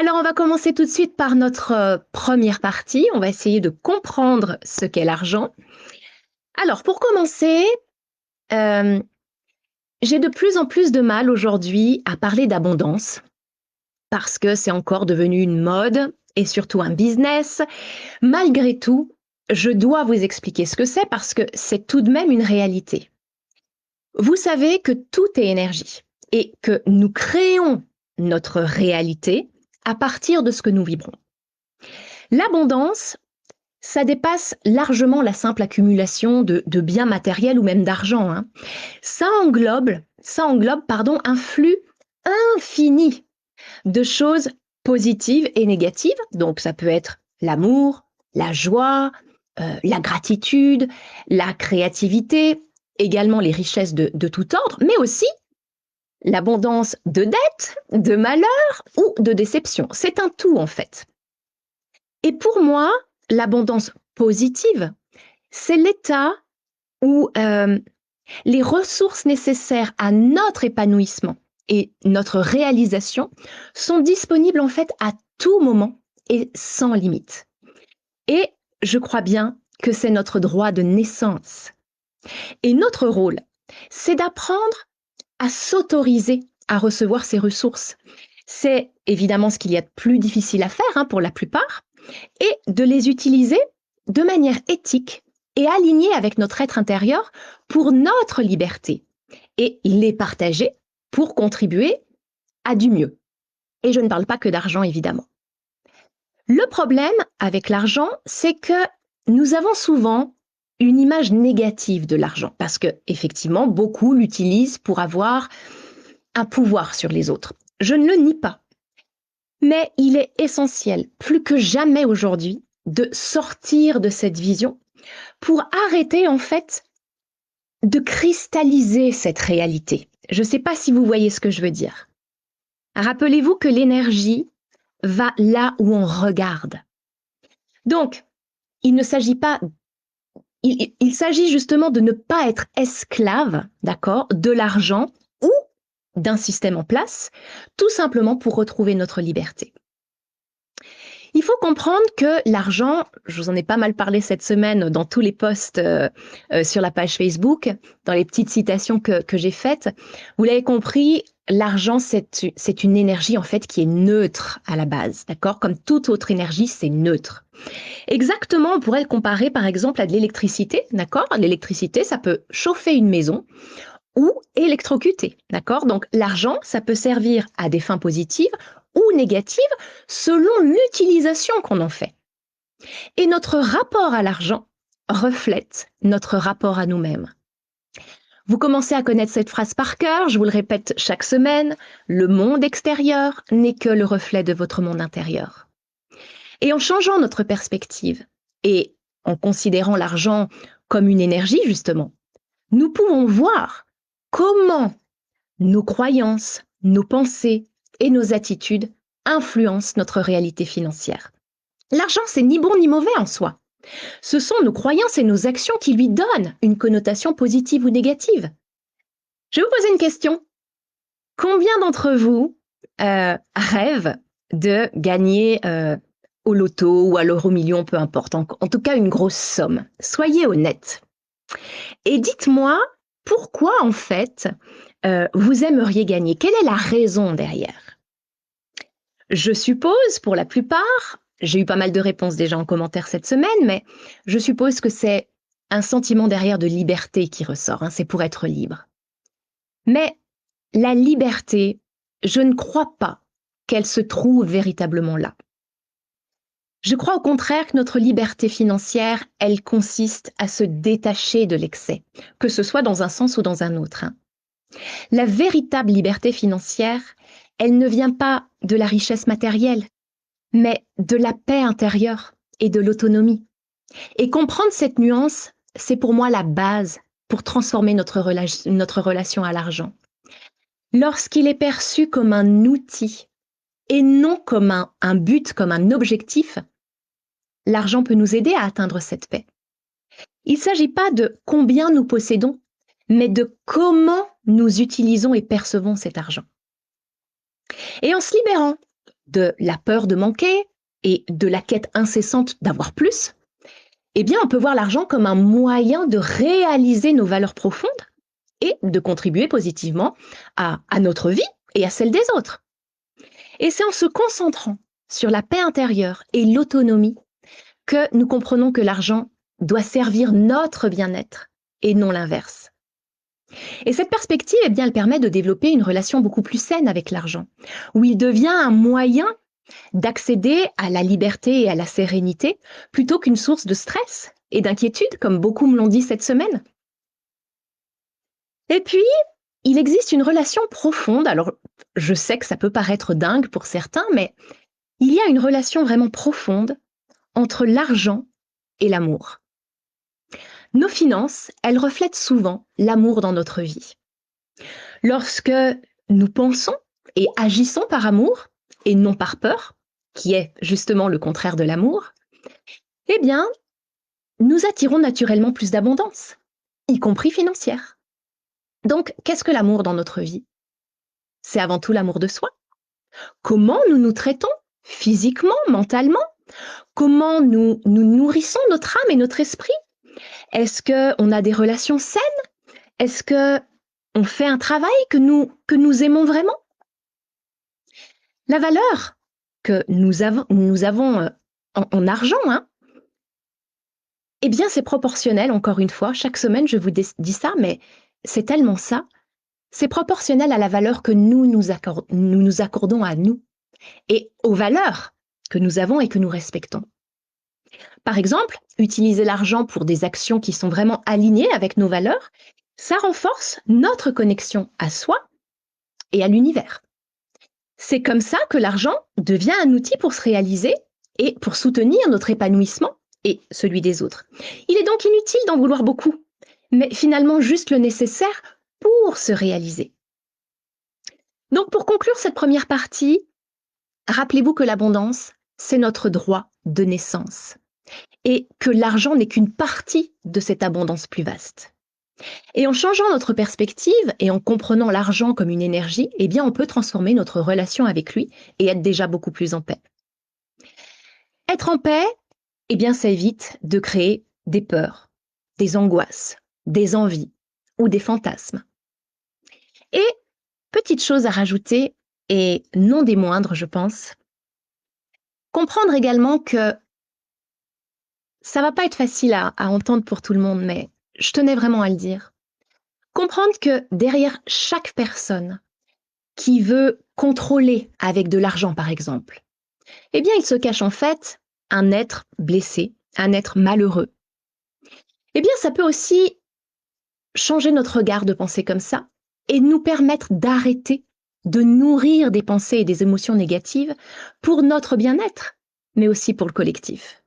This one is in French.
Alors, on va commencer tout de suite par notre première partie. On va essayer de comprendre ce qu'est l'argent. Alors, pour commencer, euh, j'ai de plus en plus de mal aujourd'hui à parler d'abondance parce que c'est encore devenu une mode et surtout un business. Malgré tout, je dois vous expliquer ce que c'est parce que c'est tout de même une réalité. Vous savez que tout est énergie et que nous créons notre réalité à partir de ce que nous vibrons. L'abondance, ça dépasse largement la simple accumulation de biens matériels ou même d'argent, hein. Ça englobe, un flux infini de choses positives et négatives. Donc ça peut être l'amour, la joie, la gratitude, la créativité, également les richesses de tout ordre, mais aussi l'abondance de dettes, de malheurs ou de déceptions. C'est un tout en fait. Et pour moi, l'abondance positive, c'est l'état où les ressources nécessaires à notre épanouissement et notre réalisation sont disponibles en fait à tout moment et sans limite. Et je crois bien que c'est notre droit de naissance. Et notre rôle, c'est d'apprendre à s'autoriser à recevoir ces ressources. C'est évidemment ce qu'il y a de plus difficile à faire, hein, pour la plupart, et de les utiliser de manière éthique et alignée avec notre être intérieur pour notre liberté et les partager pour contribuer à du mieux. Et je ne parle pas que d'argent, évidemment. Le problème avec l'argent, c'est que nous avons souvent une image négative de l'argent parce que, effectivement, beaucoup l'utilisent pour avoir un pouvoir sur les autres. Je ne le nie pas. Mais il est essentiel, plus que jamais aujourd'hui, de sortir de cette vision pour arrêter en fait de cristalliser cette réalité. Je ne sais pas si vous voyez ce que je veux dire. Rappelez-vous que l'énergie va là où on regarde. Donc, il ne s'agit pas, il s'agit justement de ne pas être esclave, d'accord, de l'argent ou d'un système en place, tout simplement pour retrouver notre liberté. Il faut comprendre que l'argent, je vous en ai pas mal parlé cette semaine dans tous les posts sur la page Facebook, dans les petites citations que j'ai faites, vous l'avez compris, l'argent, c'est une énergie en fait qui est neutre à la base, d'accord? Comme toute autre énergie, c'est neutre. Exactement, on pourrait le comparer par exemple à de l'électricité, d'accord? L'électricité, ça peut chauffer une maison ou électrocuter, d'accord? Donc l'argent, ça peut servir à des fins positives ou négatives selon l'utilisation qu'on en fait. Et notre rapport à l'argent reflète notre rapport à nous-mêmes. Vous commencez à connaître cette phrase par cœur, je vous le répète chaque semaine, le monde extérieur n'est que le reflet de votre monde intérieur. Et en changeant notre perspective et en considérant l'argent comme une énergie justement, nous pouvons voir comment nos croyances, nos pensées et nos attitudes influencent notre réalité financière. L'argent, c'est ni bon ni mauvais en soi. Ce sont nos croyances et nos actions qui lui donnent une connotation positive ou négative. Je vais vous poser une question. Combien d'entre vous rêvent de gagner au loto ou à l'euro-million, peu importe, en tout cas une grosse somme? Soyez honnête. Et dites-moi pourquoi en fait vous aimeriez gagner. Quelle est la raison derrière? Je suppose, pour la plupart, j'ai eu pas mal de réponses déjà en commentaire cette semaine, mais je suppose que c'est un sentiment derrière de liberté qui ressort, hein, c'est pour être libre. Mais la liberté, je ne crois pas qu'elle se trouve véritablement là. Je crois au contraire que notre liberté financière, elle consiste à se détacher de l'excès, que ce soit dans un sens ou dans un autre, hein. La véritable liberté financière, elle ne vient pas de la richesse matérielle, mais de la paix intérieure et de l'autonomie. Et comprendre cette nuance, c'est pour moi la base pour transformer notre relation à l'argent. Lorsqu'il est perçu comme un outil et non comme un but, comme un objectif, l'argent peut nous aider à atteindre cette paix. Il ne s'agit pas de combien nous possédons, mais de comment nous utilisons et percevons cet argent. Et en se libérant de la peur de manquer et de la quête incessante d'avoir plus, eh bien, on peut voir l'argent comme un moyen de réaliser nos valeurs profondes et de contribuer positivement à notre vie et à celle des autres. Et c'est en se concentrant sur la paix intérieure et l'autonomie que nous comprenons que l'argent doit servir notre bien-être et non l'inverse. Et cette perspective, eh bien, elle permet de développer une relation beaucoup plus saine avec l'argent, où il devient un moyen d'accéder à la liberté et à la sérénité plutôt qu'une source de stress et d'inquiétude, comme beaucoup me l'ont dit cette semaine. Et puis, il existe une relation profonde. Alors, je sais que ça peut paraître dingue pour certains, mais il y a une relation vraiment profonde entre l'argent et l'amour. Nos finances, elles reflètent souvent l'amour dans notre vie. Lorsque nous pensons et agissons par amour et non par peur, qui est justement le contraire de l'amour, eh bien, nous attirons naturellement plus d'abondance, y compris financière. Donc, qu'est-ce que l'amour dans notre vie? C'est avant tout l'amour de soi. Comment nous nous traitons physiquement, mentalement? Comment nous nourrissons notre âme et notre esprit? Est-ce qu'on a des relations saines? Est-ce qu'on fait un travail que nous aimons vraiment? La valeur que nous avons en argent, hein, eh bien, c'est proportionnel, encore une fois. Chaque semaine, je vous dis ça, mais c'est tellement ça. C'est proportionnel à la valeur que nous accordons à nous et aux valeurs que nous avons et que nous respectons. Par exemple, utiliser l'argent pour des actions qui sont vraiment alignées avec nos valeurs, ça renforce notre connexion à soi et à l'univers. C'est comme ça que l'argent devient un outil pour se réaliser et pour soutenir notre épanouissement et celui des autres. Il est donc inutile d'en vouloir beaucoup, mais finalement juste le nécessaire pour se réaliser. Donc pour conclure cette première partie, rappelez-vous que l'abondance, c'est notre droit de naissance et que l'argent n'est qu'une partie de cette abondance plus vaste. Et en changeant notre perspective et en comprenant l'argent comme une énergie, eh bien on peut transformer notre relation avec lui et être déjà beaucoup plus en paix. Être en paix, eh bien ça évite de créer des peurs, des angoisses, des envies ou des fantasmes. Et petite chose à rajouter, et non des moindres, je pense, comprendre également que ça va pas être facile à entendre pour tout le monde, mais je tenais vraiment à le dire. Comprendre que derrière chaque personne qui veut contrôler avec de l'argent, par exemple, eh bien, il se cache en fait un être blessé, un être malheureux. Eh bien, ça peut aussi changer notre regard de penser comme ça et nous permettre d'arrêter de nourrir des pensées et des émotions négatives pour notre bien-être, mais aussi pour le collectif.